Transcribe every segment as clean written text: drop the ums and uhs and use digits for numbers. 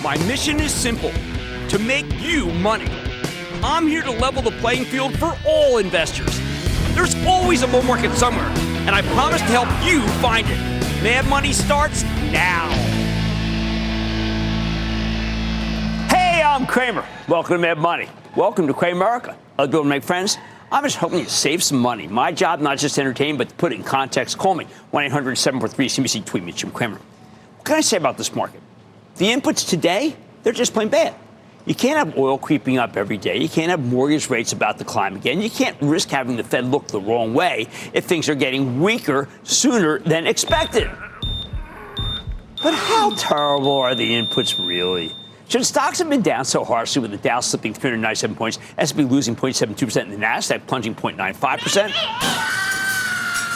My mission is simple, to make you money. I'm here to level the playing field for all investors. There's always a bull market somewhere, and I promise to help you find it. Mad Money starts now. Hey, I'm Cramer. Welcome to Mad Money. Welcome to Cramerica. I'll go and make friends. I'm just hoping to save some money. My job, not just to entertain, but to put it in context. Call me, 1-800-743-CNBC. Tweet me, Jim Cramer. What can I say about this market? The inputs today, they're just plain bad. You can't have oil creeping up every day. You can't have mortgage rates about to climb again. You can't risk having the Fed look the wrong way if things are getting weaker sooner than expected. But how terrible are the inputs really? Should stocks have been down so harshly with the Dow slipping 397 points, S&P losing 0.72% and the Nasdaq plunging 0.95%?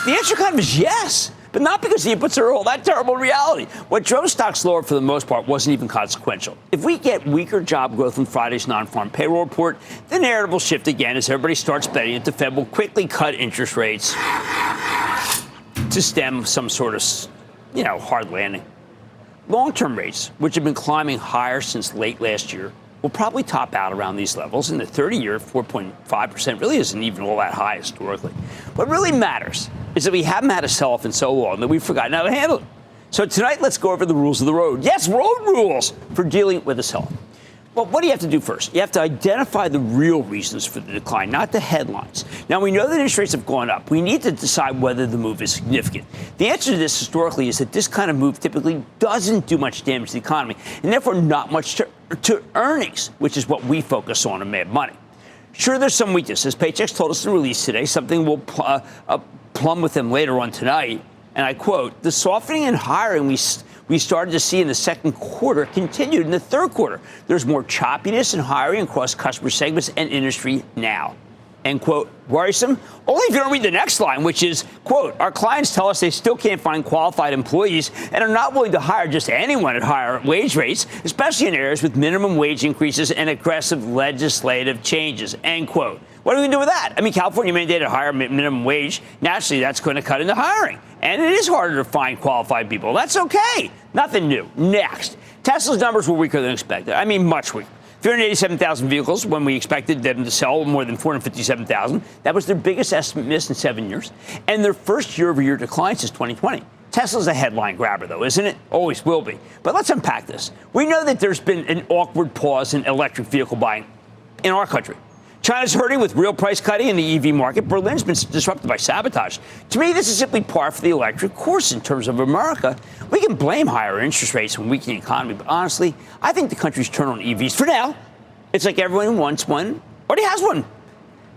The answer kind of is yes, but not because the inputs are all that terrible in reality. What drove stocks lower for the most part wasn't even consequential. If we get weaker job growth in Friday's non-farm payroll report, the narrative will shift again as everybody starts betting that the Fed will quickly cut interest rates to stem some sort of, hard landing. Long-term rates, which have been climbing higher since late last year, will probably top out around these levels. And the 30-year, 4.5%, really isn't even all that high historically. What really matters is that we haven't had a sell-off in so long that we've forgotten how to handle it. So tonight, let's go over the rules of the road. Yes, road rules for dealing with a sell-off. Well, what do you have to do first? You have to identify the real reasons for the decline, not the headlines. Now, we know that interest rates have gone up. We need to decide whether the move is significant. The answer to this historically is that this kind of move typically doesn't do much damage to the economy, and therefore not much to earnings, which is what we focus on in Mad Money. Sure, there's some weakness. As Paychecks told us in the release today, something will plumb with them later on tonight. And I quote, the softening in hiring we started to see in the second quarter continued in the third quarter. There's more choppiness in hiring across customer segments and industry now. End quote. Worrisome? Only if you don't read the next line, which is, quote, our clients tell us they still can't find qualified employees and are not willing to hire just anyone at higher wage rates, especially in areas with minimum wage increases and aggressive legislative changes. End quote. What are we going to do with that? I mean, California mandated a higher minimum wage. Naturally, that's going to cut into hiring. And it is harder to find qualified people. That's okay. Nothing new. Next. Tesla's numbers were weaker than expected. I mean, much weaker. 387,000 vehicles when we expected them to sell more than 457,000. That was their biggest estimate miss in 7 years. And their first year-over-year decline since 2020. Tesla's a headline grabber, though, isn't it? Always will be. But let's unpack this. We know that there's been an awkward pause in electric vehicle buying in our country. China's hurting with real price cutting in the EV market. Berlin's been disrupted by sabotage. To me, this is simply par for the electric course in terms of America. We can blame higher interest rates and weakening economy, but honestly, I think the country's turn on EVs for now. It's like everyone who wants one already has one.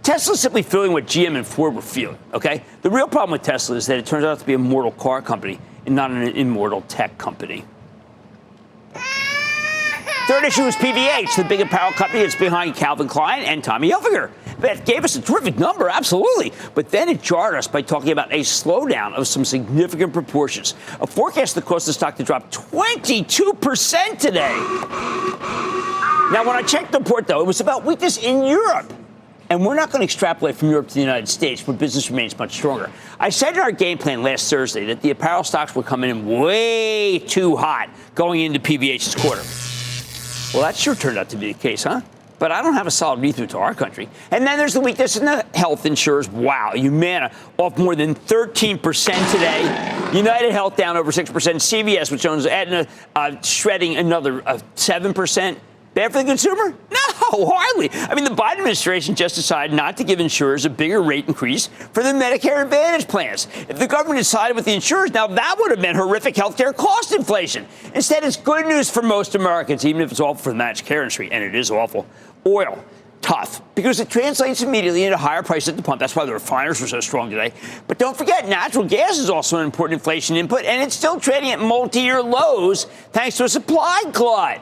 Tesla's simply feeling what GM and Ford were feeling, okay? The real problem with Tesla is that it turns out to be a mortal car company and not an immortal tech company. Third issue is PVH, the big apparel company that's behind Calvin Klein and Tommy Hilfiger. That gave us a terrific number, absolutely. But then it jarred us by talking about a slowdown of some significant proportions. A forecast that caused the stock to drop 22% today. Now, when I checked the report, though, it was about weakness in Europe. And we're not going to extrapolate from Europe to the United States, where business remains much stronger. I said in our game plan last Thursday that the apparel stocks were coming in way too hot going into PVH's quarter. Well, that sure turned out to be the case, huh? But I don't have a solid read-through to our country. And then there's the weakness in the health insurers. Wow, Humana off more than 13% today. United Health down over 6%. CVS, which owns Aetna, shredding another 7%. Bad for the consumer? No, hardly. I mean, the Biden administration just decided not to give insurers a bigger rate increase for the Medicare Advantage plans. If the government had sided with the insurers, now that would have been horrific health care cost inflation. Instead, it's good news for most Americans, even if it's awful for the managed care industry, and it is awful. Oil, tough, because it translates immediately into higher prices at the pump. That's why the refiners were so strong today. But don't forget, natural gas is also an important inflation input, and it's still trading at multi-year lows thanks to a supply glut.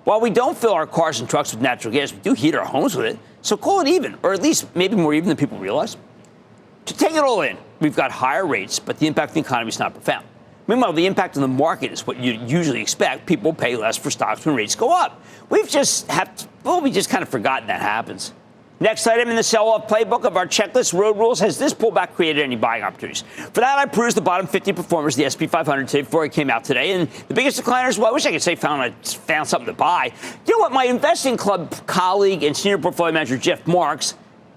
While we don't fill our cars and trucks with natural gas, we do heat our homes with it. So call it even, or at least maybe more even than people realize. To take it all in, we've got higher rates, but the impact on the economy is not profound. Meanwhile, the impact on the market is what you usually expect. People pay less for stocks when rates go up. We just kind of forgotten that happens. Next item in the sell-off playbook of our checklist, road rules. Has this pullback created any buying opportunities? For that, I perused the bottom 50 performers of the S&P 500 today before it came out today. And the biggest decliners, well, I wish I could say found something to buy. You know what? My investing club colleague and senior portfolio manager, Jeff Marks,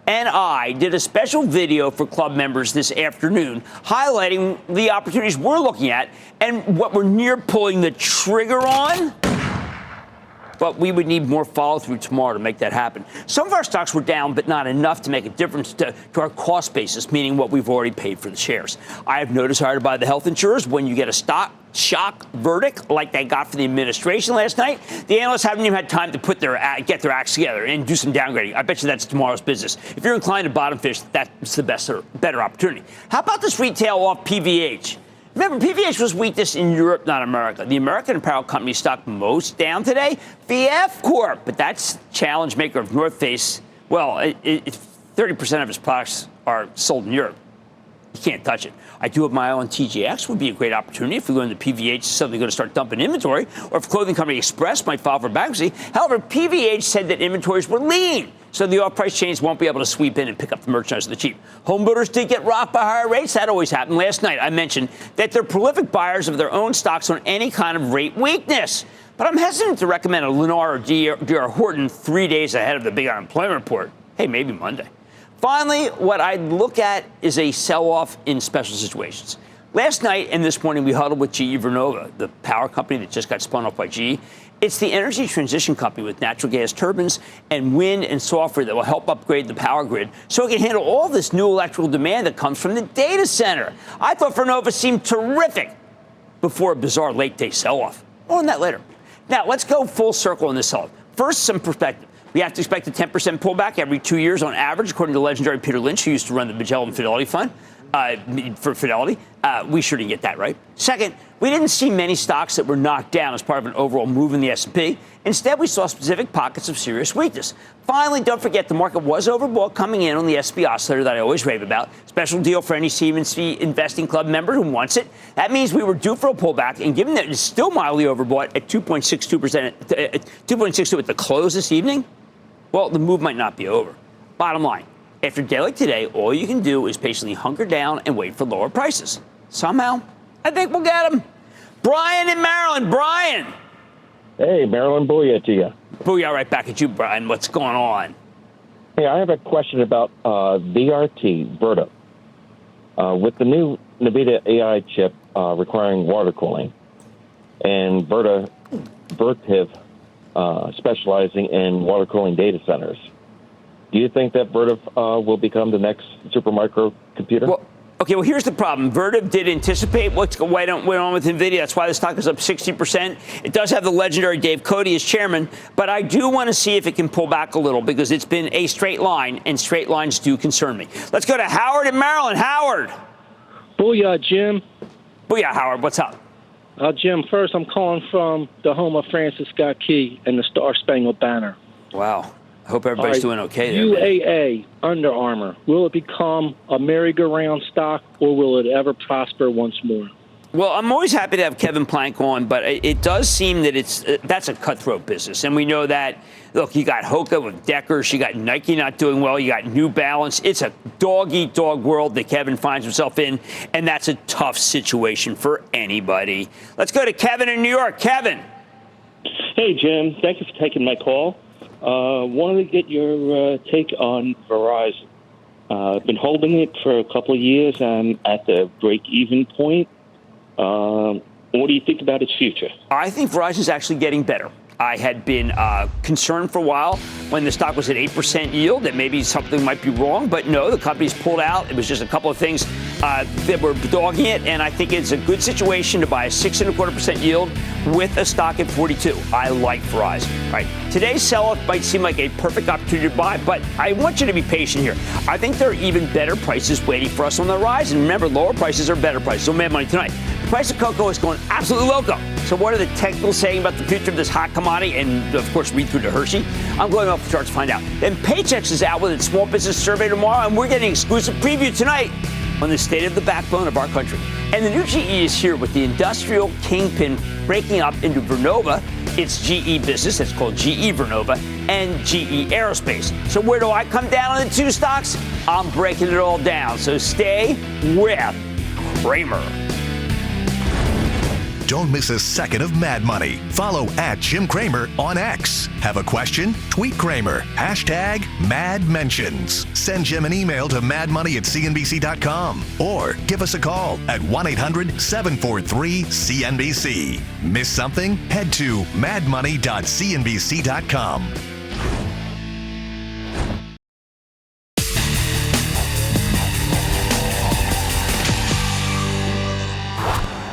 and I did a special video for club members this afternoon highlighting the opportunities we're looking at and what we're near pulling the trigger on. But we would need more follow-through tomorrow to make that happen. Some of our stocks were down, but not enough to make a difference to our cost basis, meaning what we've already paid for the shares. I have no desire to buy the health insurers when you get a stock shock verdict like they got for the administration last night. The analysts haven't even had time to get their acts together and do some downgrading. I bet you that's tomorrow's business. If you're inclined to bottom fish, that's the better opportunity. How about this retail off PVH? Remember, PVH was weakness in Europe, not America. The American apparel company stock most down today, VF Corp. But that's challenge maker of North Face. Well, 30% of its products are sold in Europe. You can't touch it. I do have my own TJX would be a great opportunity if we go into PVH, suddenly going to start dumping inventory, or if clothing company Express might file for bankruptcy. However, PVH said that inventories were lean, so the off-price chains won't be able to sweep in and pick up the merchandise at the cheap. Home builders did get rocked by higher rates. That always happened. Last night, I mentioned that they're prolific buyers of their own stocks on any kind of rate weakness. But I'm hesitant to recommend a Lennar or D.R. Horton 3 days ahead of the big unemployment report. Hey, maybe Monday. Finally, what I'd look at is a sell-off in special situations. Last night and this morning, we huddled with GE Vernova, the power company that just got spun off by GE. It's the energy transition company with natural gas turbines and wind and software that will help upgrade the power grid so it can handle all this new electrical demand that comes from the data center. I thought Vernova seemed terrific before a bizarre late-day sell-off. More on that later. Now, let's go full circle in this sell-off. First, some perspective. We have to expect a 10% pullback every 2 years on average, according to legendary Peter Lynch, who used to run the Magellan Fidelity Fund for Fidelity. We sure didn't get that right. Second, we didn't see many stocks that were knocked down as part of an overall move in the S&P. Instead, we saw specific pockets of serious weakness. Finally, don't forget the market was overbought coming in on the S&P oscillator that I always rave about. Special deal for any CNBC investing club member who wants it. That means we were due for a pullback, and given that it's still mildly overbought at 2.62%, 2.62 at the close this evening, well, the move might not be over. Bottom line, after a day like today, all you can do is patiently hunker down and wait for lower prices. Somehow, I think we'll get them. Brian in Maryland. Brian. Hey, Maryland, booyah to you. Booyah, right back at you, Brian. What's going on? Hey, I have a question about VRT, Verta. With the new NVIDIA AI chip requiring water cooling, and Vertiv specializing in water cooling data centers, do you think that Vertiv will become the next supermicro computer? Well, here's the problem. Vertiv did anticipate went on with NVIDIA. That's why the stock is up 60%. It does have the legendary Dave Cote as chairman, but I do want to see if it can pull back a little because it's been a straight line, and straight lines do concern me. Let's go to Howard in Maryland. Howard. Booyah, Jim. Booyah, Howard. What's up? Jim, first, I'm calling from the home of Francis Scott Key and the Star Spangled Banner. Wow. I hope everybody's doing okay there. UAA, Under Armour. Will it become a merry-go-round stock, or will it ever prosper once more? Well, I'm always happy to have Kevin Plank on, but it does seem that that's a cutthroat business. And we know that, look, you got Hoka with Deckers, you got Nike not doing well, you got New Balance. It's a dog-eat-dog world that Kevin finds himself in, and that's a tough situation for anybody. Let's go to Kevin in New York. Kevin. Hey, Jim. Thank you for taking my call. Wanted to get your take on Verizon. I've been holding it for a couple of years. I'm at the break-even point. What do you think about its future? I think Verizon is actually getting better. I had been concerned for a while when the stock was at 8% yield that maybe something might be wrong, but no, the company's pulled out. It was just a couple of things that were dogging it, and I think it's a good situation to buy a 6.25% yield with a stock at 42. I like Verizon. Right? Today's sell-off might seem like a perfect opportunity to buy, but I want you to be patient here. I think there are even better prices waiting for us on the horizon. Remember, lower prices are better prices. So Mad Money tonight. The price of cocoa is going absolutely loco. So what are the technicals saying about the future of this hot commodity? And, of course, read through to Hershey. I'm going off the charts to find out. Then Paychecks is out with its small business survey tomorrow, and we're getting an exclusive preview tonight on the state of the backbone of our country. And the new GE is here with the industrial kingpin breaking up into Vernova its GE business, that's called GE Vernova, and GE Aerospace. So where do I come down on the two stocks? I'm breaking it all down. So stay with Cramer. Don't miss a second of Mad Money. Follow @Jim Cramer on X. Have a question? Tweet Cramer. #MadMentions. Send Jim an email to madmoney@cnbc.com or give us a call at 1-800-743-CNBC. Miss something? Head to madmoney.cnbc.com.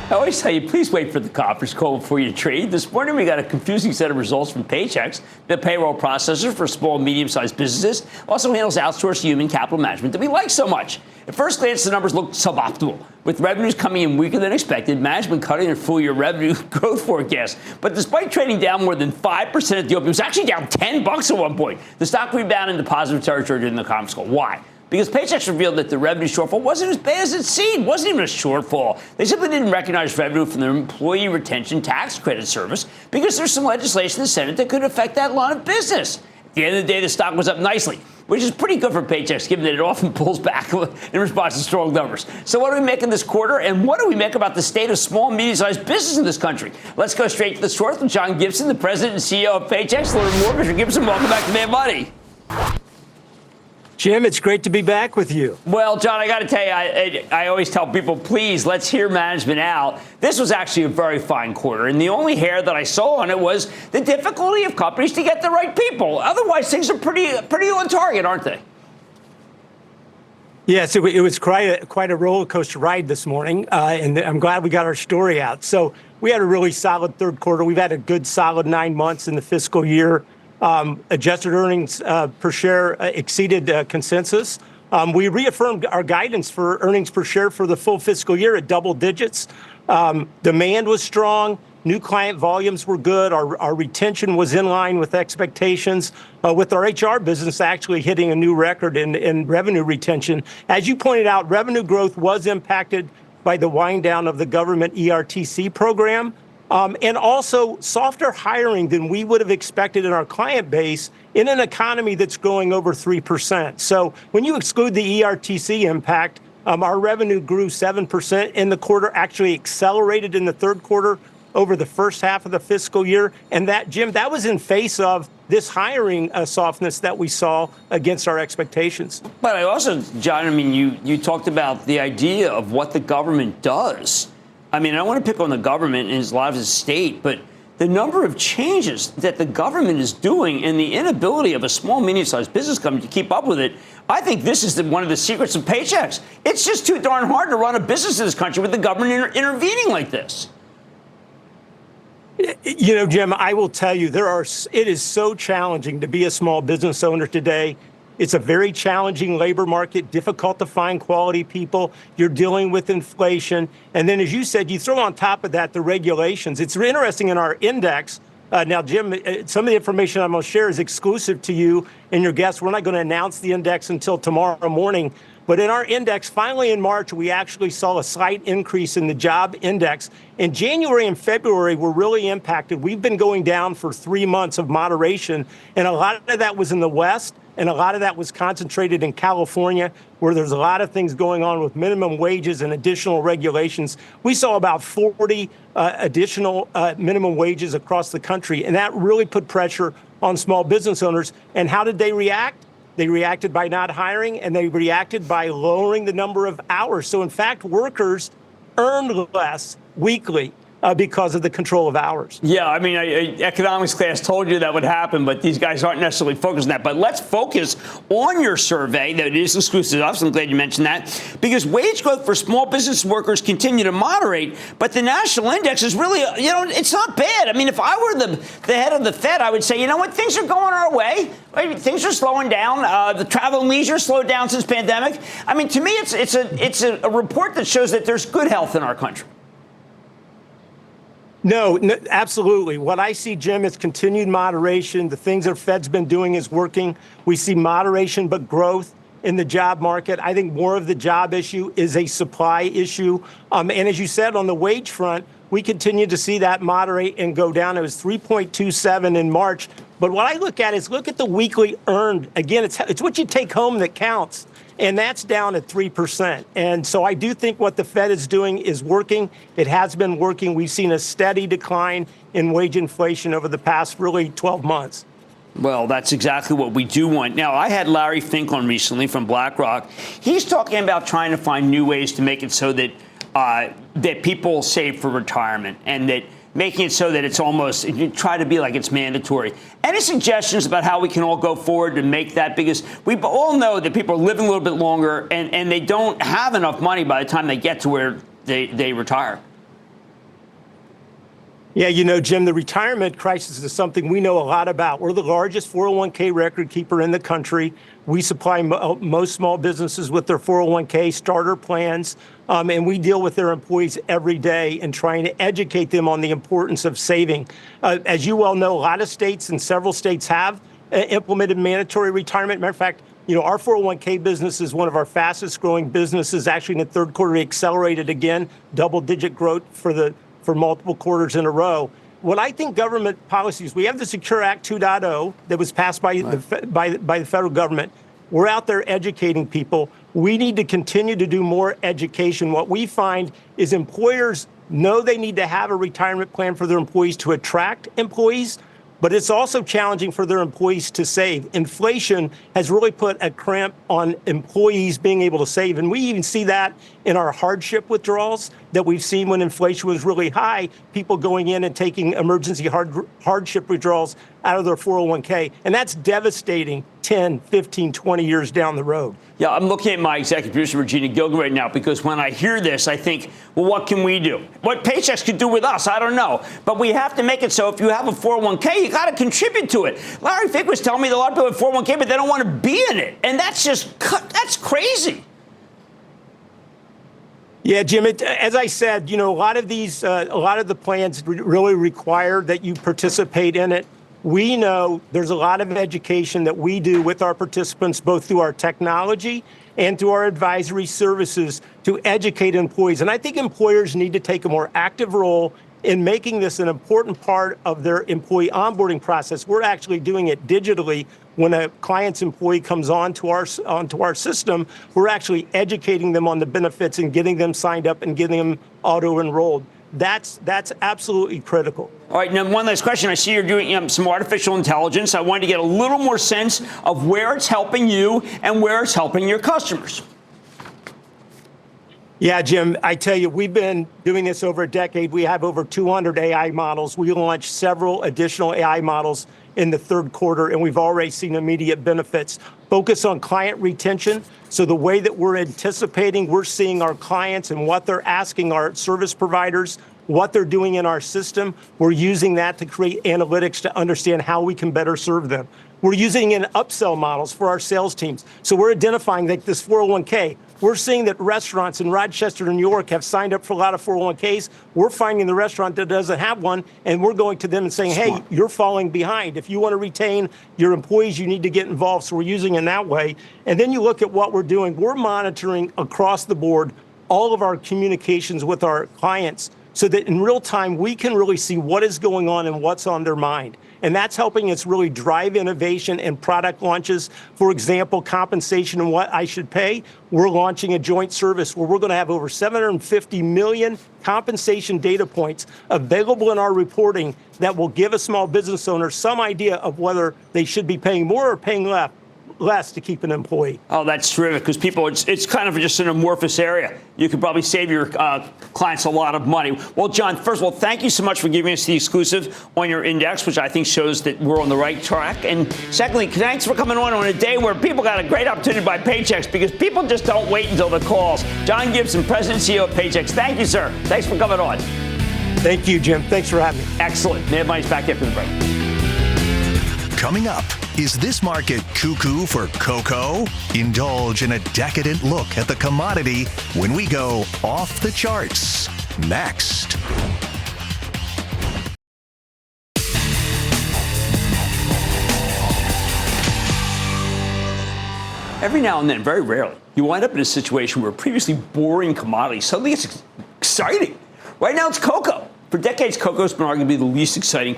I always tell you, please wait for the conference call before you trade. This morning, we got a confusing set of results from Paychecks, the payroll processor for small and medium-sized businesses, also handles outsourced human capital management that we like so much. At first glance, the numbers look suboptimal, with revenues coming in weaker than expected, management cutting their full-year revenue growth forecast. But despite trading down more than 5% at the open, it was actually down $10 at one point. The stock rebounded into positive territory during the conference call. Why? Because Paychecks revealed that the revenue shortfall wasn't as bad as it seemed. It wasn't even a shortfall. They simply didn't recognize revenue from their employee retention tax credit service because there's some legislation in the Senate that could affect that line of business. At the end of the day, the stock was up nicely, which is pretty good for Paychecks, given that it often pulls back in response to strong numbers. So what do we make of this quarter, and what do we make about the state of small and medium-sized business in this country? Let's go straight to the source with John Gibson, the president and CEO of Paychecks. Learn more. Mr. Gibson, welcome back to Mad Money. Jim, it's great to be back with you. Well, John, I got to tell you, I always tell people, please, let's hear management out. This was actually a very fine quarter, and the only hair that I saw on it was the difficulty of companies to get the right people. Otherwise, things are pretty on target, aren't they? Yes, it was quite a roller coaster ride this morning, and I'm glad we got our story out. So we had a really solid third quarter. We've had a good, solid 9 months in the fiscal year. Adjusted earnings per share exceeded consensus. We reaffirmed our guidance for earnings per share for the full fiscal year at double digits. Demand was strong. New client volumes were good. Our retention was in line with expectations, with our HR business actually hitting a new record in revenue retention. As you pointed out, revenue growth was impacted by the wind down of the government ERTC program. And also softer hiring than we would have expected in our client base in an economy that's growing over 3%. So when you exclude the ERTC impact, our revenue grew 7% in the quarter, actually accelerated in the third quarter over the first half of the fiscal year. And that, Jim, that was in face of this hiring softness that we saw against our expectations. But I also, John, I mean, you talked about the idea of what the government does. I mean, I don't want to pick on the government and a lot of the state, but the number of changes that the government is doing and the inability of a small, medium-sized business company to keep up with it, I think this is one of the secrets of Paychecks. It's just too darn hard to run a business in this country with the government intervening like this. You know, Jim, I will tell you, it is so challenging to be a small business owner today. It's a very challenging labor market, difficult to find quality people. You're dealing with inflation. And then, as you said, you throw on top of that the regulations. It's interesting in our index. Now, Jim, some of the information I'm going to share is exclusive to you and your guests. We're not going to announce the index until tomorrow morning. But in our index, finally in March, we actually saw a slight increase in the job index. In January and February, we're really impacted. We've been going down for 3 months of moderation, and a lot of that was in the West, and a lot of that was concentrated in California, where there's a lot of things going on with minimum wages and additional regulations. We saw about 40 additional minimum wages across the country, and that really put pressure on small business owners. And how did they react? They reacted by not hiring, and they reacted by lowering the number of hours. So, in fact, workers earned less weekly because of the control of hours. Yeah, I mean, economics class told you that would happen, but these guys aren't necessarily focused on that. But let's focus on your survey that is exclusive to us. I'm glad you mentioned that, because wage growth for small business workers continue to moderate, but the national index is really, it's not bad. I mean, if I were the head of the Fed, I would say, you know what, things are going our way. Things are slowing down. The travel and leisure slowed down since pandemic. I mean, to me, it's a report that shows that there's good health in our country. No, absolutely. What I see, Jim, is continued moderation. The things that Fed's been doing is working. We see moderation, but growth in the job market. I think more of the job issue is a supply issue. And as you said, on the wage front, we continue to see that moderate and go down. It was 3.27 in March. But what I look at is look at the weekly earned. Again, it's what you take home that counts. And that's down at 3%. And so I do think what the Fed is doing is working. It has been working. We've seen a steady decline in wage inflation over the past really 12 months. Well, that's exactly what we do want. Now, I had Larry Fink on recently from BlackRock. He's talking about trying to find new ways to make it so that that people save for retirement, and that making it so that it's almost, you try to be like it's mandatory. Any suggestions about how we can all go forward to make that? Because we all know that people are living a little bit longer, and they don't have enough money by the time they get to where they retire. Yeah, you know, Jim, the retirement crisis is something we know a lot about. We're the largest 401k record keeper in the country. We supply most small businesses with their 401k starter plans, and we deal with their employees every day and trying to educate them on the importance of saving. As you well know, a lot of states and several states have implemented mandatory retirement. Matter of fact, you know, our 401k business is one of our fastest growing businesses. Actually, in the third quarter, we accelerated again, double-digit growth for multiple quarters in a row. What I think government policies, we have the Secure Act 2.0 that was passed by the federal government. We're out there educating people. We need to continue to do more education. What we find is employers know they need to have a retirement plan for their employees to attract employees, but it's also challenging for their employees to save. Inflation has really put a cramp on employees being able to save. And we even see that in our hardship withdrawals that we've seen when inflation was really high, people going in and taking emergency hardship withdrawals out of their 401k. And that's devastating 10, 15, 20 years down the road. Yeah, I'm looking at my executive producer, Regina Gilgan, right now, because when I hear this, I think, well, what can we do? What Paychecks could do with us, I don't know. But we have to make it so if you have a 401k, you got to contribute to it. Larry Fink was telling me that a lot of people have 401k, but they don't want to be in it. And that's crazy. Yeah, Jim, as I said, you know, a lot of the plans really require that you participate in it. We know there's a lot of education that we do with our participants, both through our technology and through our advisory services to educate employees. And I think employers need to take a more active role in making this an important part of their employee onboarding process. We're actually doing it digitally. When a client's employee comes onto our system, we're actually educating them on the benefits and getting them signed up and getting them auto-enrolled. That's absolutely critical. All right, now one last question. I see you're doing some artificial intelligence. I wanted to get a little more sense of where it's helping you and where it's helping your customers. Yeah, Jim, I tell you, we've been doing this over a decade. We have over 200 AI models. We launched several additional AI models in the third quarter, and we've already seen immediate benefits. Focus on client retention. So the way that we're anticipating, we're seeing our clients and what they're asking our service providers, what they're doing in our system. We're using that to create analytics to understand how we can better serve them. We're using in upsell models for our sales teams. So we're identifying that this 401k, we're seeing that restaurants in Rochester, New York have signed up for a lot of 401ks. We're finding the restaurant that doesn't have one, and we're going to them and saying, hey, you're falling behind. If you want to retain your employees, you need to get involved. So we're using it that way. And then you look at what we're doing. We're monitoring across the board all of our communications with our clients so that in real time, we can really see what is going on and what's on their mind. And that's helping us really drive innovation and product launches. For example, compensation and what I should pay. We're launching a joint service where we're going to have over 750 million compensation data points available in our reporting that will give a small business owner some idea of whether they should be paying more or paying less to keep an employee. Oh, that's terrific, because people, it's kind of just an amorphous area. You could probably save your clients a lot of money. Well, John, first of all, thank you so much for giving us the exclusive on your index, which I think shows that we're on the right track. And secondly, thanks for coming on a day where people got a great opportunity to buy Paychecks, because people just don't wait until the calls. John Gibson, President and CEO of Paychecks. Thank you, sir. Thanks for coming on. Thank you, Jim. Thanks for having me. Excellent. Mad Money's back after the break. Coming up, is this market cuckoo for cocoa? Indulge in a decadent look at the commodity when we go off the charts. Next. Every now and then, very rarely, you wind up in a situation where a previously boring commodity suddenly gets exciting. Right now, it's cocoa. For decades, cocoa's been arguably the least exciting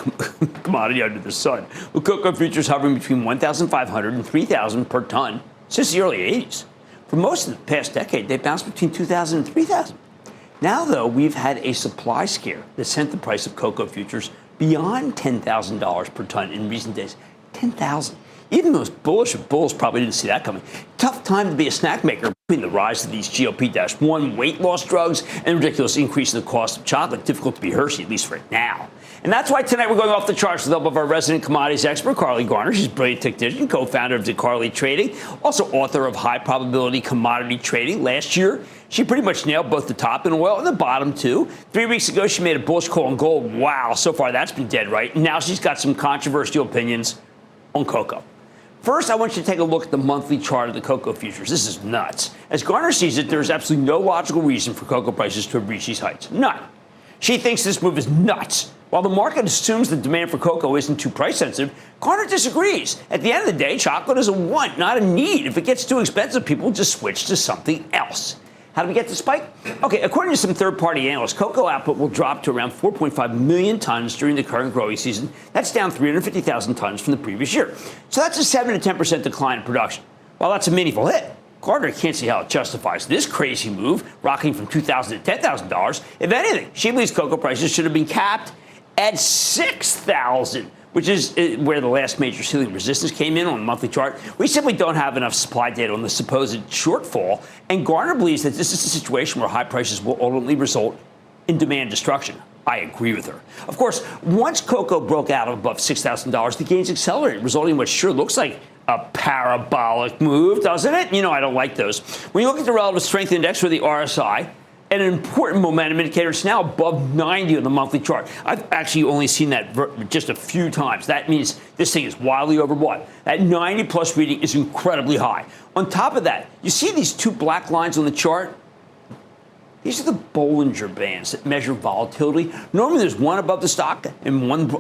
commodity under the sun, with cocoa futures hovering between 1,500 and 3,000 per ton since the early 80s. For most of the past decade, they bounced between 2,000 and 3,000. Now, though, we've had a supply scare that sent the price of cocoa futures beyond $10,000 per ton in recent days. 10,000. Even the most bullish of bulls probably didn't see that coming. Tough time to be a snack maker between the rise of these GLP-1 weight loss drugs and the ridiculous increase in the cost of chocolate. Difficult to be Hershey, at least right now. And that's why tonight we're going off the charts with the help of our resident commodities expert, Carly Garner. She's a brilliant technician, co-founder of DeCarly Trading, also author of High Probability Commodity Trading. Last year, she pretty much nailed both the top in oil and the bottom, too. 3 weeks ago, she made a bullish call on gold. Wow, so far that's been dead right. And now she's got some controversial opinions on cocoa. First, I want you to take a look at the monthly chart of the cocoa futures. This is nuts. As Garner sees it, there is absolutely no logical reason for cocoa prices to have reached these heights. None. She thinks this move is nuts. While the market assumes the demand for cocoa isn't too price sensitive, Garner disagrees. At the end of the day, chocolate is a want, not a need. If it gets too expensive, people just switch to something else. How do we get the spike? Okay, according to some third-party analysts, cocoa output will drop to around 4.5 million tons during the current growing season. That's down 350,000 tons from the previous year. So that's a 7 to 10% decline in production. While that's a meaningful hit, Garner can't see how it justifies this crazy move, rocking from $2,000 to $10,000. If anything, she believes cocoa prices should have been capped at $6,000, which is where the last major ceiling resistance came in on the monthly chart. We simply don't have enough supply data on the supposed shortfall, and Garner believes that this is a situation where high prices will ultimately result in demand destruction. I agree with her. Of course, once cocoa broke out above $6,000, the gains accelerated, resulting in what sure looks like a parabolic move, doesn't it? You know, I don't like those. When you look at the relative strength index for the RSI, and an important momentum indicator, it's now above 90 on the monthly chart. I've actually only seen that just a few times. That means this thing is wildly overbought. That 90-plus reading is incredibly high. On top of that, you see these two black lines on the chart? These are the Bollinger Bands that measure volatility. Normally, there's one above the stock and one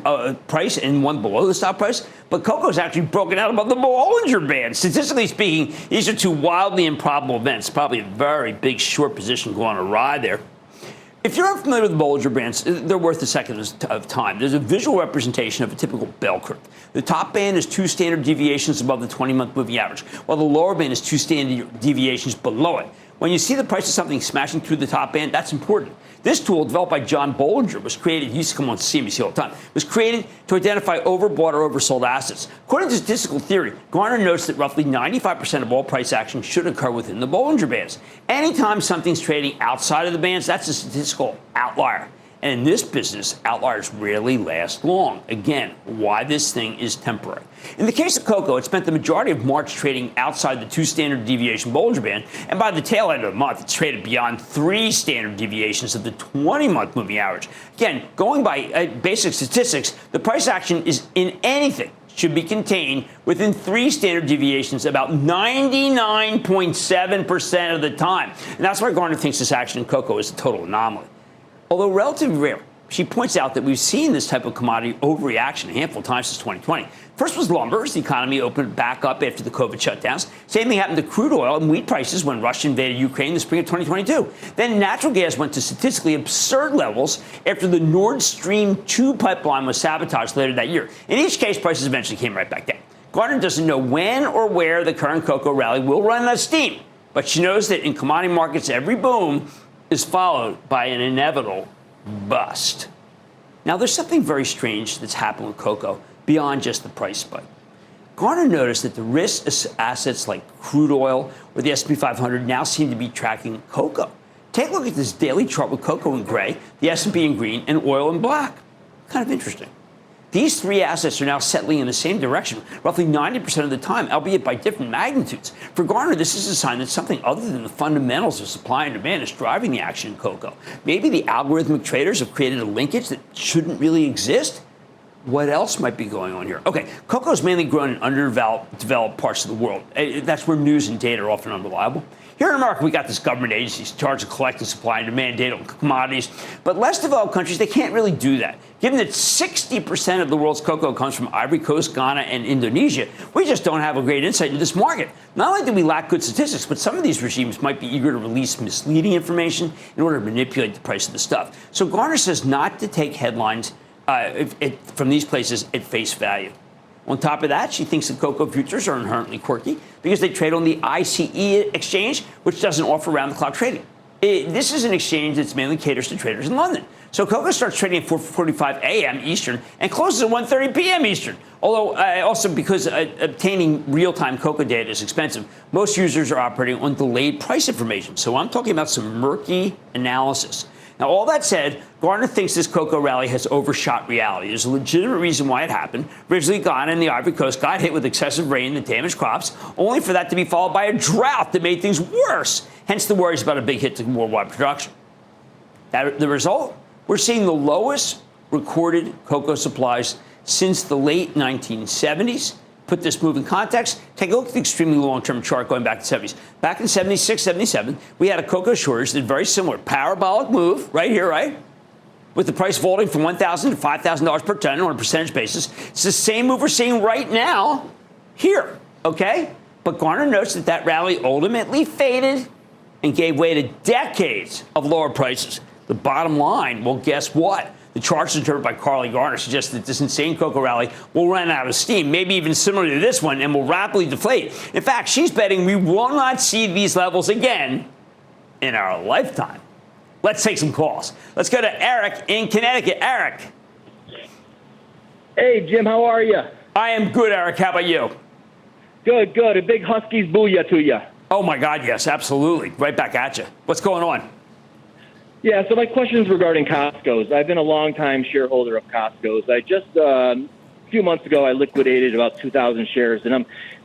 price and one below the stock price. But cocoa's actually broken out above the Bollinger Band. Statistically speaking, these are two wildly improbable events. Probably a very big short position going awry there. If you're unfamiliar with the Bollinger Bands, they're worth a second of time. There's a visual representation of a typical bell curve. The top band is 2 standard deviations above the 20-month moving average, while the lower band is 2 standard deviations below it. When you see the price of something smashing through the top band, that's important. This tool, developed by John Bollinger, was created, he used to come on CNBC all the time, was created to identify overbought or oversold assets. According to statistical theory, Garner notes that roughly 95% of all price action should occur within the Bollinger Bands. Anytime something's trading outside of the bands, that's a statistical outlier. And in this business, outliers rarely last long. Again, why this thing is temporary. In the case of cocoa, it spent the majority of March trading outside the 2 standard deviation Bollinger Band, and by the tail end of the month, it's traded beyond 3 standard deviations of the 20-month moving average. Again, going by basic statistics, the price action is in anything should be contained within 3 standard deviations about 99.7% of the time. And that's why Garner thinks this action in cocoa is a total anomaly. Although relatively rare, she points out that we've seen this type of commodity overreaction a handful of times since 2020. First was lumber as the economy opened back up after the COVID shutdowns. Same thing happened to crude oil and wheat prices when Russia invaded Ukraine in the spring of 2022. Then natural gas went to statistically absurd levels after the Nord Stream 2 pipeline was sabotaged later that year. In each case, prices eventually came right back down. Garner doesn't know when or where the current cocoa rally will run out of steam, but she knows that in commodity markets, every boom is followed by an inevitable bust. Now, there's something very strange that's happened with cocoa beyond just the price spike. Garner noticed that the risk assets like crude oil or the S&P 500 now seem to be tracking cocoa. Take a look at this daily chart with cocoa in gray, the S&P in green, and oil in black. Kind of interesting. These 3 assets are now settling in the same direction roughly 90% of the time, albeit by different magnitudes. For Garner, this is a sign that something other than the fundamentals of supply and demand is driving the action in cocoa. Maybe the algorithmic traders have created a linkage that shouldn't really exist. What else might be going on here? Okay, cocoa is mainly grown in underdeveloped parts of the world. That's where news and data are often unreliable. Here in America, we got this government agencies charged to collect the supply and demand data on commodities. But less developed countries, they can't really do that. Given that 60% of the world's cocoa comes from Ivory Coast, Ghana, and Indonesia, we just don't have a great insight into this market. Not only do we lack good statistics, but some of these regimes might be eager to release misleading information in order to manipulate the price of the stuff. So Garner says not to take headlines from these places at face value. On top of that, she thinks the cocoa futures are inherently quirky because they trade on the ICE exchange, which doesn't offer round-the-clock trading. This is an exchange that mainly caters to traders in London. So cocoa starts trading at 4:45 a.m. Eastern and closes at 1:30 p.m. Eastern. Although also because obtaining real-time cocoa data is expensive, most users are operating on delayed price information. So I'm talking about some murky analysis. Now, all that said, Garner thinks this cocoa rally has overshot reality. There's a legitimate reason why it happened. Originally, Ghana and the Ivory Coast got hit with excessive rain that damaged crops, only for that to be followed by a drought that made things worse. Hence the worries about a big hit to worldwide production. The result? We're seeing the lowest recorded cocoa supplies since the late 1970s. Put this move in context, take a look at the extremely long-term chart going back to the 70s. Back in 76, 77, we had a cocoa shortage that very similar parabolic move right here, right? With the price vaulting from $1,000 to $5,000 per ton on a percentage basis. It's the same move we're seeing right now here, okay? But Garner notes that rally ultimately faded and gave way to decades of lower prices. The bottom line, well, guess what? The charts determined by Carly Garner suggest that this insane cocoa rally will run out of steam, maybe even similar to this one, and will rapidly deflate. In fact, she's betting we will not see these levels again in our lifetime. Let's take some calls. Let's go to Eric in Connecticut. Eric. Hey, Jim, how are you? I am good, Eric. How about you? Good, good. A big Huskies booyah to you. Oh, my God, yes, absolutely. Right back at you. What's going on? Yeah, so my question is regarding Costco's. I've been a long-time shareholder of Costco's. I just, a few months ago, I liquidated about 2,000 shares, and I'm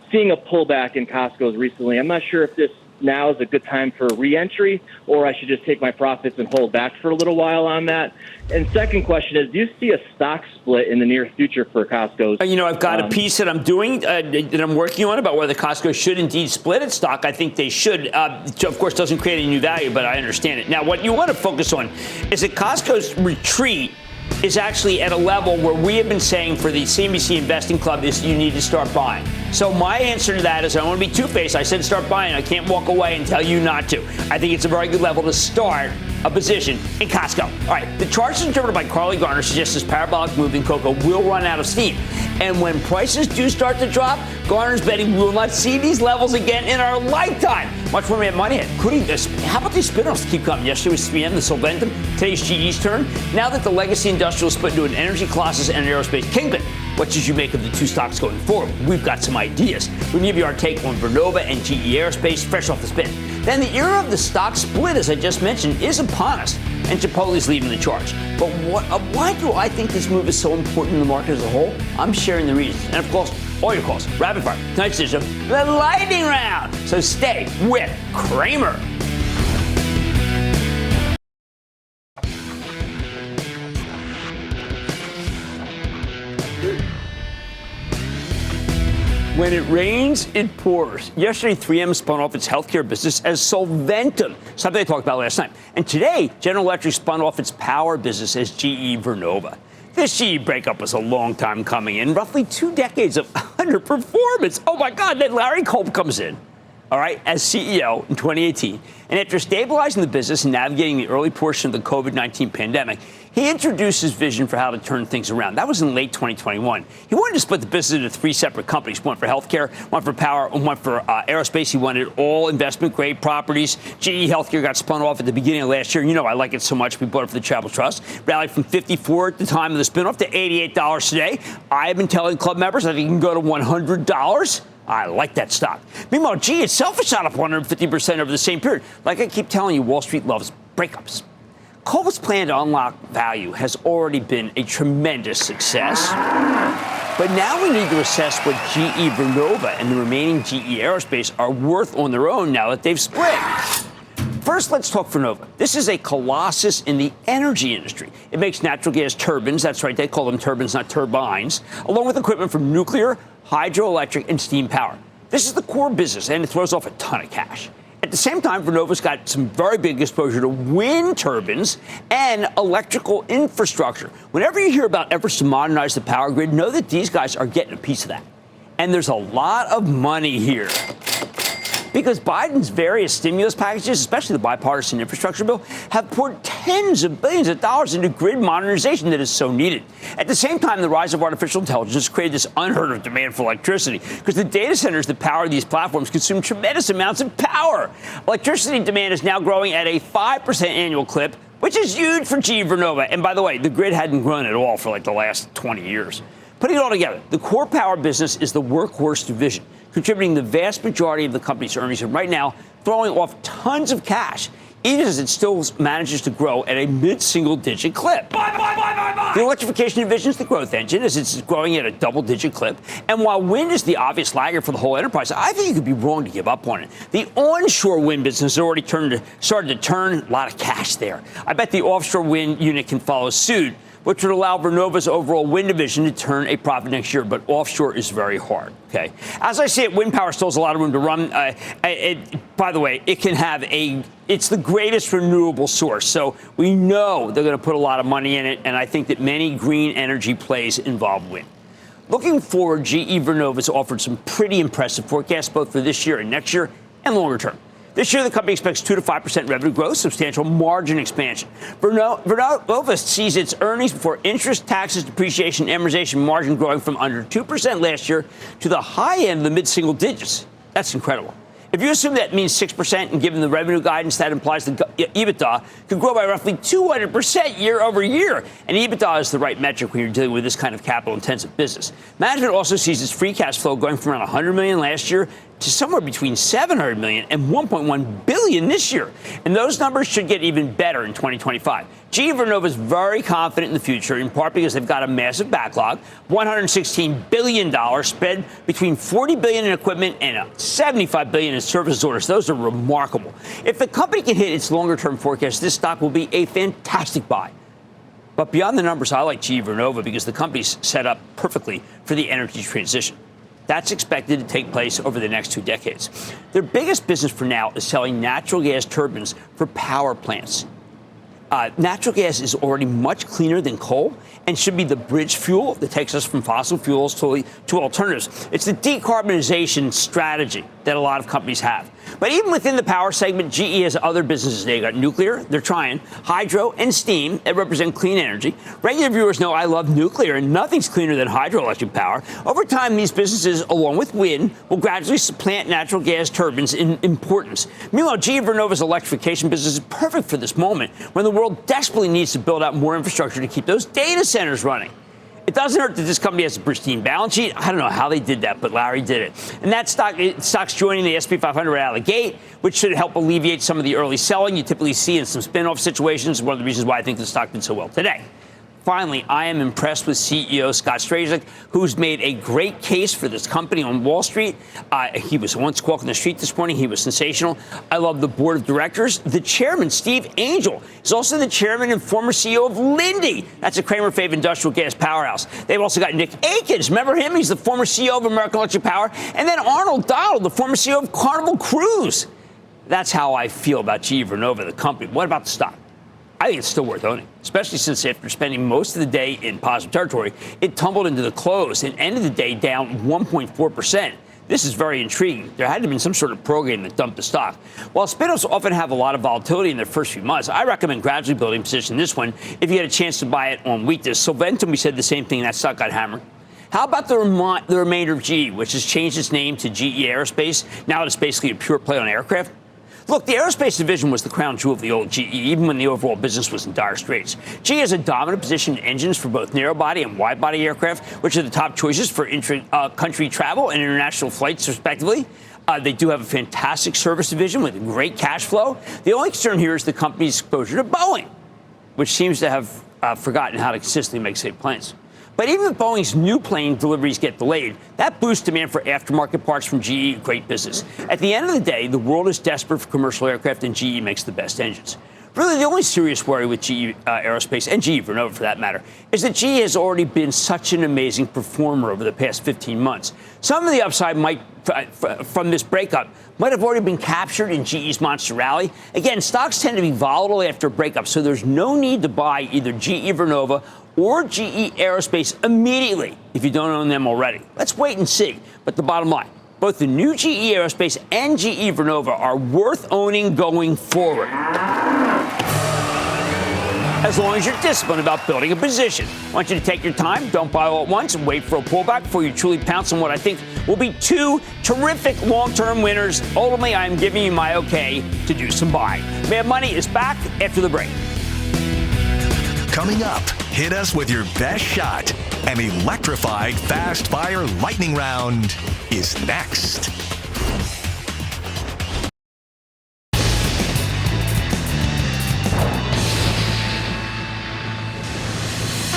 seeing a pullback in Costco's recently. I'm not sure if this now is a good time for re-entry, or I should just take my profits and hold back for a little while on that. And second question is, do you see a stock split in the near future for Costco's? You know, I've got a piece that I'm doing, that I'm working on about whether Costco should indeed split its stock. I think they should. Of course, doesn't create any new value, but I understand it. Now, what you want to focus on is that Costco's retreat is actually at a level where we have been saying for the CNBC Investing Club is you need to start buying. So my answer to that is I don't want to be two-faced. I said start buying. I can't walk away and tell you not to. I think it's a very good level to start a position in Costco. All right, the charts determined by Carly Garner suggest this parabolic move in cocoa will run out of steam. And when prices do start to drop, Garner's betting we will not see these levels again in our lifetime. Much more we have money at. Including this. How about these spin-offs keep coming? Yesterday was 3M, the Solventum. Today's GE's turn. Now that the legacy industrial split into an energy colossus and an aerospace kingpin, what should you make of the two stocks going forward? We've got some ideas. We'll give you our take on Vernova and GE Aerospace, fresh off the spin. Then the era of the stock split, as I just mentioned, is upon us, and Chipotle's leading the charge. But why do I think this move is so important in the market as a whole? I'm sharing the reasons. And of course, all your calls, rapid fire, tonight's edition of the lightning round. So stay with Cramer. When it rains, it pours. Yesterday, 3M spun off its healthcare business as Solventum, something I talked about last night. And today, General Electric spun off its power business as GE Vernova. This GE breakup was a long time coming in, roughly 2 decades of underperformance. Oh, my God, then Larry Culp comes in, all right, as CEO in 2018. And after stabilizing the business and navigating the early portion of the COVID-19 pandemic, he introduced his vision for how to turn things around. That was in late 2021. He wanted to split the business into 3 separate companies, one for healthcare, one for power, and one for aerospace. He wanted all investment-grade properties. GE Healthcare got spun off at the beginning of last year. You know I like it so much. We bought it for the Travel Trust. Rallied from $54 at the time of the spinoff to $88 today. I have been telling club members that it can go to $100. I like that stock. Meanwhile, GE itself has shot up 150% over the same period. Like I keep telling you, Wall Street loves breakups. Culp's plan to unlock value has already been a tremendous success. But now we need to assess what GE Vernova and the remaining GE Aerospace are worth on their own now that they've split. First, let's talk Vernova. This is a colossus in the energy industry. It makes natural gas turbines. That's right, they call them turbines, not turbines, along with equipment from nuclear, hydroelectric, and steam power. This is the core business, and it throws off a ton of cash. At At the same time, Vernova's got some very big exposure to wind turbines and electrical infrastructure. Whenever you hear about efforts to modernize the power grid, know that these guys are getting a piece of that. And there's a lot of money here. Because Biden's various stimulus packages, especially the bipartisan infrastructure bill, have poured tens of billions of dollars into grid modernization that is so needed. At the same time, the rise of artificial intelligence has created this unheard of demand for electricity because the data centers that power these platforms consume tremendous amounts of power. Electricity demand is now growing at a 5% annual clip, which is huge for GE Vernova. And by the way, the grid hadn't grown at all for like the last 20 years. Putting it all together, the core power business is the workhorse division, contributing the vast majority of the company's earnings and right now throwing off tons of cash, even as it still manages to grow at a mid-single-digit clip. The electrification division is the growth engine, as it's growing at a double-digit clip. And while wind is the obvious laggard for the whole enterprise, I think you could be wrong to give up on it. The onshore wind business has already started to turn a lot of cash there. I bet the offshore wind unit can follow suit, which would allow Vernova's overall wind division to turn a profit next year, but offshore is very hard, okay? As I say, wind power still has a lot of room to run. By the way, it's the greatest renewable source, so we know they're going to put a lot of money in it, and I think that many green energy plays involve wind. Looking forward, GE Vernova's offered some pretty impressive forecasts, both for this year and next year and longer term. This year, the company expects 2 to 5% revenue growth, substantial margin expansion. Vernova sees its earnings before interest, taxes, depreciation, and amortization margin growing from under 2% last year to the high end of the mid-single digits. That's incredible. If you assume that means 6%, and given the revenue guidance, that implies the EBITDA could grow by roughly 200% year over year. And EBITDA is the right metric when you're dealing with this kind of capital-intensive business. Management also sees its free cash flow going from around $100 million last year to somewhere between $700 million and $1.1 billion this year. And those numbers should get even better in 2025. GE Vernova is very confident in the future, in part because they've got a massive backlog, $116 billion spread between $40 billion in equipment and $75 billion in services orders. Those are remarkable. If the company can hit its longer-term forecast, this stock will be a fantastic buy. But beyond the numbers, I like GE Vernova because the company's set up perfectly for the energy transition. That's expected to take place over the next 2 decades. Their biggest business for now is selling natural gas turbines for power plants. Natural gas is already much cleaner than coal and should be the bridge fuel that takes us from fossil fuels to alternatives. It's the decarbonization strategy that a lot of companies have. But even within the power segment, GE has other businesses. They got nuclear, they're trying, hydro, and steam that represent clean energy. Regular viewers know I love nuclear, and nothing's cleaner than hydroelectric power. Over time, these businesses, along with wind, will gradually supplant natural gas turbines in importance. Meanwhile, GE Vernova's electrification business is perfect for this moment when the world desperately needs to build out more infrastructure to keep those data centers running. It doesn't hurt that this company has a pristine balance sheet. I don't know how they did that, but Larry did it. And that stock's joining the S&P 500 out of the gate, which should help alleviate some of the early selling you typically see in some spin-off situations. One of the reasons why I think the stock did so well today. Finally, I am impressed with CEO Scott Strazik, who's made a great case for this company on Wall Street. He was once squawking the street this morning. He was sensational. I love the board of directors. The chairman, Steve Angel, is also the chairman and former CEO of Linde. That's a Cramer Fave industrial gas powerhouse. They've also got Nick Akins. Remember him? He's the former CEO of American Electric Power. And then Arnold Donald, the former CEO of Carnival Cruise. That's how I feel about GE Vernova, the company. What about the stock? I think it's still worth owning, especially since after spending most of the day in positive territory, it tumbled into the close and ended the day down 1.4%. This is very intriguing. There had to have been some sort of program that dumped the stock. While spin-offs often have a lot of volatility in their first few months, I recommend gradually building position in this one if you get a chance to buy it on weakness. Solventum, we said the same thing, that stock got hammered. How about the remainder of GE, which has changed its name to GE Aerospace? Now it's basically a pure play on aircraft. Look, the aerospace division was the crown jewel of the old GE, even when the overall business was in dire straits. GE has a dominant position in engines for both narrow-body and wide-body aircraft, which are the top choices for country travel and international flights, respectively. They do have a fantastic service division with great cash flow. The only concern here is the company's exposure to Boeing, which seems to have forgotten how to consistently make safe planes. But even if Boeing's new plane deliveries get delayed, that boosts demand for aftermarket parts from GE, great business. At the end of the day, the world is desperate for commercial aircraft, and GE makes the best engines. Really, the only serious worry with GE Aerospace, and GE Vernova for that matter, is that GE has already been such an amazing performer over the past 15 months. Some of the upside from this breakup might have already been captured in GE's monster rally. Again, stocks tend to be volatile after a breakup, so there's no need to buy either GE Vernova or GE Aerospace immediately if you don't own them already. Let's wait and see. But the bottom line, both the new GE Aerospace and GE Vernova are worth owning going forward, as long as you're disciplined about building a position. I want you to take your time, don't buy all at once, and wait for a pullback before you truly pounce on what I think will be two terrific long-term winners. Ultimately, I am giving you my okay to do some buying. Mad Money is back after the break. Coming up, hit us with your best shot. An electrified fast-fire lightning round is next.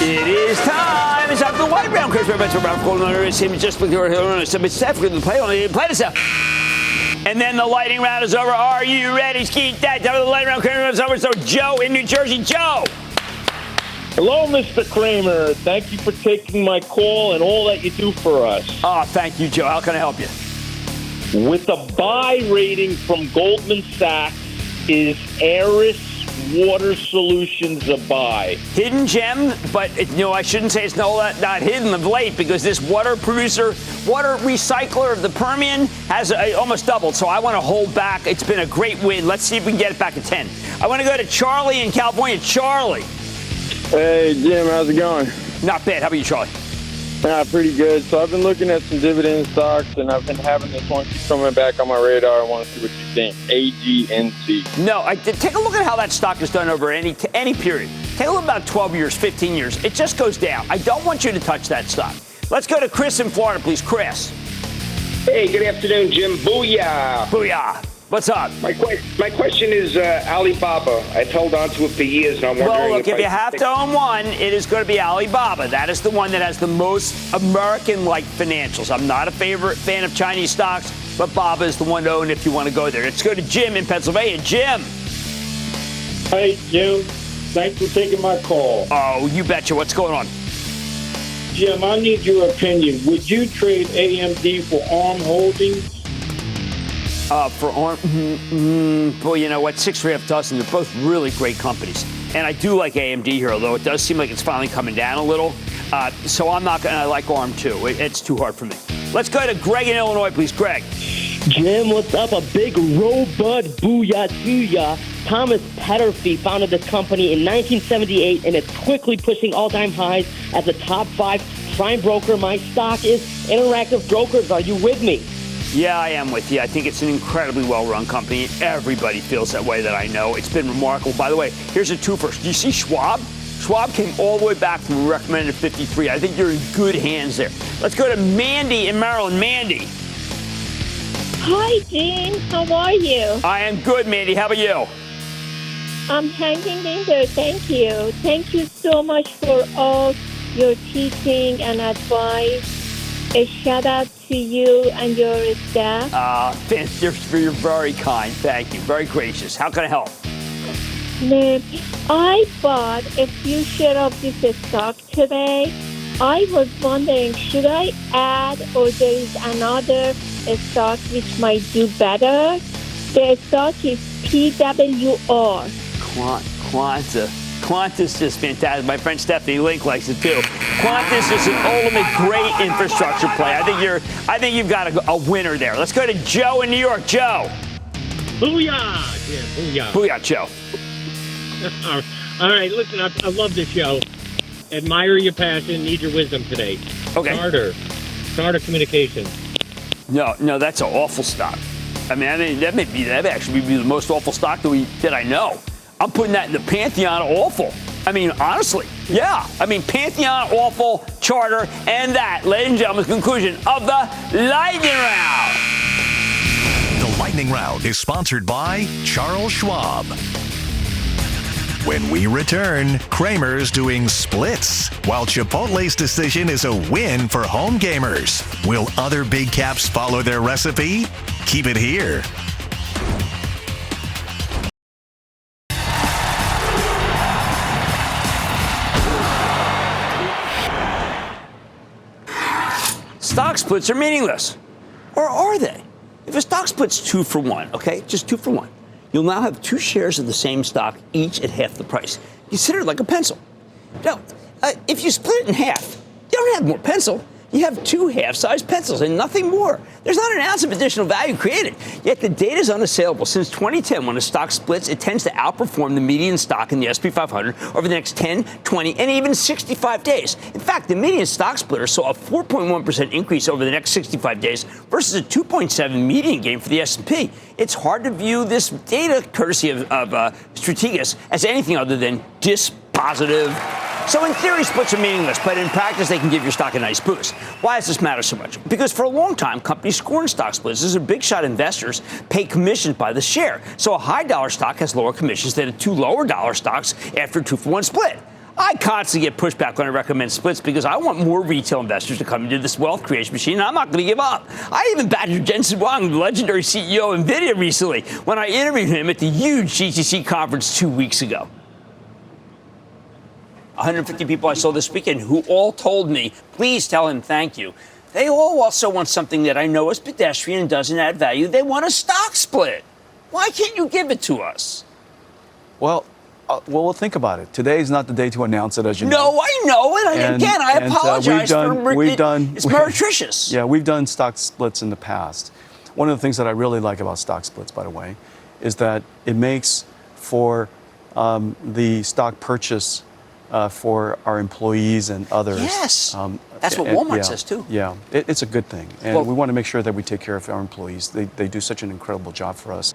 It is time. It's time for the white round. Chris Roberts from Ralph Golden. Just look at some stuff. We're going to play this out. And then the lightning round is over. Are you ready? Skeet that. Time for the lightning round. Chris Roberts over. So Joe in New Jersey. Joe. Hello, Mr. Cramer. Thank you for taking my call and all that you do for us. Oh, thank you, Joe. How can I help you? With a buy rating from Goldman Sachs, is Aris Water Solutions a buy? Hidden gem, but I shouldn't say it's not hidden of late, because this water recycler of the Permian has almost doubled. So I want to hold back. It's been a great win. Let's see if we can get it back to 10. I want to go to Charlie in California. Charlie. Hey, Jim, how's it going? Not bad. How about you, Charlie? Pretty good. So I've been looking at some dividend stocks, and I've been having this one keep coming back on my radar. I want to see what you think. AGNC. No, take a look at how that stock has done over any period. Take a look about 12 years, 15 years. It just goes down. I don't want you to touch that stock. Let's go to Chris in Florida, please. Chris. Hey, good afternoon, Jim. Booyah. Booyah. What's up? My question is Alibaba. I've held on to it for years, and I'm wondering. Well, look, if you have to own one, it is going to be Alibaba. That is the one that has the most American-like financials. I'm not a fan of Chinese stocks, but Baba is the one to own if you want to go there. Let's go to Jim in Pennsylvania. Jim. Hey, Jim. Thanks for taking my call. Oh, you betcha. What's going on? Jim, I need your opinion. Would you trade AMD for ARM Holdings? For ARM, well, you know what? 6.5 dozen. They're both really great companies, and I do like AMD here, although it does seem like it's finally coming down a little. So I'm not going to like ARM too. It's too hard for me. Let's go to Greg in Illinois, please. Greg. Jim, what's up? A big robud booyah booyah. Thomas Petterfy founded this company in 1978, and it's quickly pushing all-time highs as a top 5 prime broker. My stock is Interactive Brokers. Are you with me? Yeah, I am with you. I think it's an incredibly well-run company. Everybody feels that way that I know. It's been remarkable. By the way, here's a twofer. Do you see Schwab? Schwab came all the way back from a recommended 53. I think you're in good hands there. Let's go to Mandy in Maryland. Mandy. Hi, Jim. How are you? I am good, Mandy. How about you? I'm hanging in there. Thank you. Thank you so much for all your teaching and advice. A shout out to you and your staff. You're very kind. Thank you. Very gracious. How can I help? I bought a few shares of this stock today. I was wondering, should I add, or there is another stock which might do better? The stock is PWR. Qantas is fantastic. My friend Stephanie Link likes it too. Qantas is an ultimate great infrastructure play. I think you've got a winner there. Let's go to Joe in New York. Joe. Booyah! Yeah, booyah. Booyah, Joe. All right, listen, I love this show. Admire your passion, need your wisdom today. Okay. Starter Communications. No, that's an awful stock. I mean, that may actually be the most awful stock that I know. I'm putting that in the pantheon of awful. I mean, honestly, yeah. I mean, pantheon, awful, Charter, and that, ladies and gentlemen, conclusion of the Lightning Round. The Lightning Round is sponsored by Charles Schwab. When we return, Cramer's doing splits, while Chipotle's decision is a win for home gamers. Will other big caps follow their recipe? Keep it here. stock splits are meaningless. Or are they? If a stock split's 2 for 1, okay, just 2 for 1, you'll now have 2 shares of the same stock, each at half the price. Consider it like a pencil. Now, if you split it in half, you don't have more pencil. You have 2 half-sized pencils and nothing more. There's not an ounce of additional value created. Yet the data is unassailable. Since 2010, when a stock splits, it tends to outperform the median stock in the S&P 500 over the next 10, 20, and even 65 days. In fact, the median stock splitter saw a 4.1% increase over the next 65 days versus a 2.7 median gain for the S&P. It's hard to view this data, courtesy of Strategas, as anything other than dispositive. So in theory, splits are meaningless, but in practice, they can give your stock a nice boost. Why does this matter so much? Because for a long time, companies scorned stock splits as big shot investors pay commissions by the share. So a high dollar stock has lower commissions than 2 lower dollar stocks after a 2 for 1 split. I constantly get pushback when I recommend splits because I want more retail investors to come into this wealth creation machine, and I'm not going to give up. I even badgered Jensen Huang, the legendary CEO of NVIDIA, recently when I interviewed him at the huge GTC conference 2 weeks ago. 150 people I saw this weekend who all told me, please tell him thank you. They all also want something that I know is pedestrian and doesn't add value. They want a stock split. Why can't you give it to us? Well, we'll think about it. Today is not the day to announce it, as you know. No, I know it. And again, I apologize it's meretricious. Yeah, we've done stock splits in the past. One of the things that I really like about stock splits, by the way, is that it makes for the stock purchase for our employees and others. Yes, that's what Walmart says too. Yeah, it's a good thing. And we want to make sure that we take care of our employees. They do such an incredible job for us.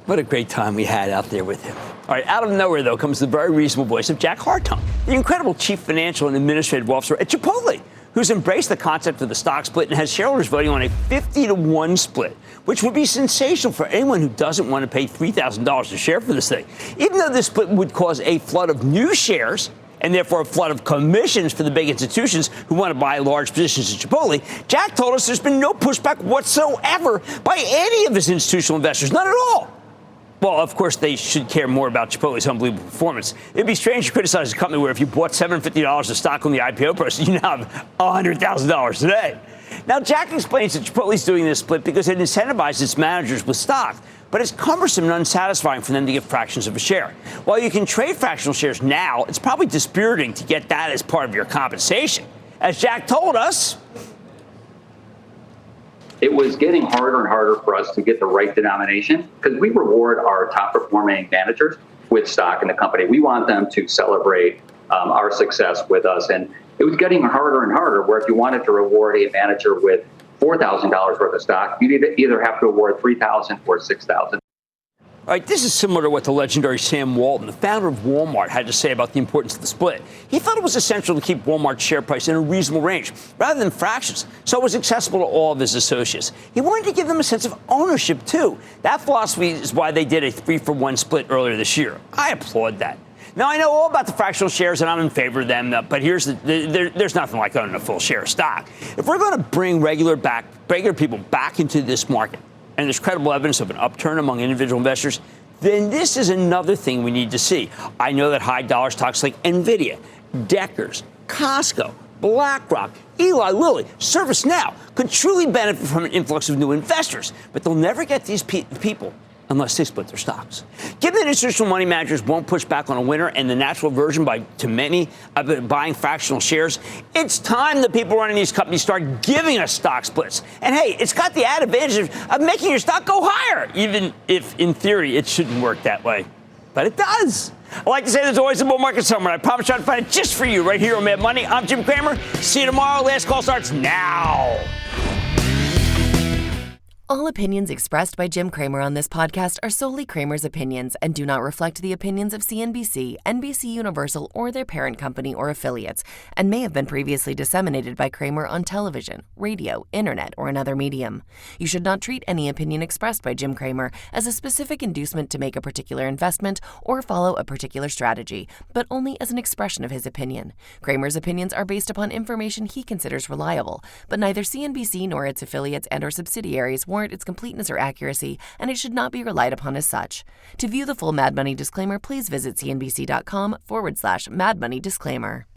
What a great time we had out there with him. All right, out of nowhere, though, comes the very reasonable voice of Jack Hartung, the incredible chief financial and administrative officer at Chipotle, who's embraced the concept of the stock split and has shareholders voting on a 50-to-1 split, which would be sensational for anyone who doesn't want to pay $3,000 a share for this thing. Even though this split would cause a flood of new shares and therefore a flood of commissions for the big institutions who want to buy large positions in Chipotle, Jack told us there's been no pushback whatsoever by any of his institutional investors, none at all. Well, of course, they should care more about Chipotle's unbelievable performance. It'd be strange to criticize a company where if you bought $750 of stock on the IPO process, you now have $100,000 today. Now, Jack explains that Chipotle's doing this split because it incentivizes its managers with stock, but it's cumbersome and unsatisfying for them to get fractions of a share. While you can trade fractional shares now, it's probably dispiriting to get that as part of your compensation. As Jack told us, it was getting harder and harder for us to get the right denomination because we reward our top performing managers with stock in the company. We want them to celebrate our success with us. And it was getting harder and harder where if you wanted to reward a manager with $4,000 worth of stock, you'd either have to award $3,000 or $6,000. All right, this is similar to what the legendary Sam Walton, the founder of Walmart, had to say about the importance of the split. He thought it was essential to keep Walmart's share price in a reasonable range, rather than fractions, so it was accessible to all of his associates. He wanted to give them a sense of ownership, too. That philosophy is why they did a 3-for-1 split earlier this year. I applaud that. Now, I know all about the fractional shares, and I'm in favor of them, but here's there's nothing like owning a full share of stock. If we're going to bring regular people back into this market, and there's credible evidence of an upturn among individual investors, then this is another thing we need to see. I know that high dollar stocks like NVIDIA, Deckers, Costco, BlackRock, Eli Lilly, ServiceNow could truly benefit from an influx of new investors, but they'll never get these people unless they split their stocks. Given that institutional money managers won't push back on a winner and the natural aversion to many buying fractional shares, it's time the people running these companies start giving us stock splits. And hey, it's got the added advantage of making your stock go higher, even if in theory it shouldn't work that way. But it does. I like to say there's always a bull market somewhere. I promise I'll find it just for you right here on Mad Money. I'm Jim Cramer. See you tomorrow. Last call starts now. All opinions expressed by Jim Cramer on this podcast are solely Cramer's opinions and do not reflect the opinions of CNBC, NBC Universal, or their parent company or affiliates, and may have been previously disseminated by Cramer on television, radio, internet, or another medium. You should not treat any opinion expressed by Jim Cramer as a specific inducement to make a particular investment or follow a particular strategy, but only as an expression of his opinion. Cramer's opinions are based upon information he considers reliable, but neither CNBC nor its affiliates and or subsidiaries warrant its completeness or accuracy, and it should not be relied upon as such. To view the full Mad Money disclaimer, please visit cnbc.com/Mad Money disclaimer.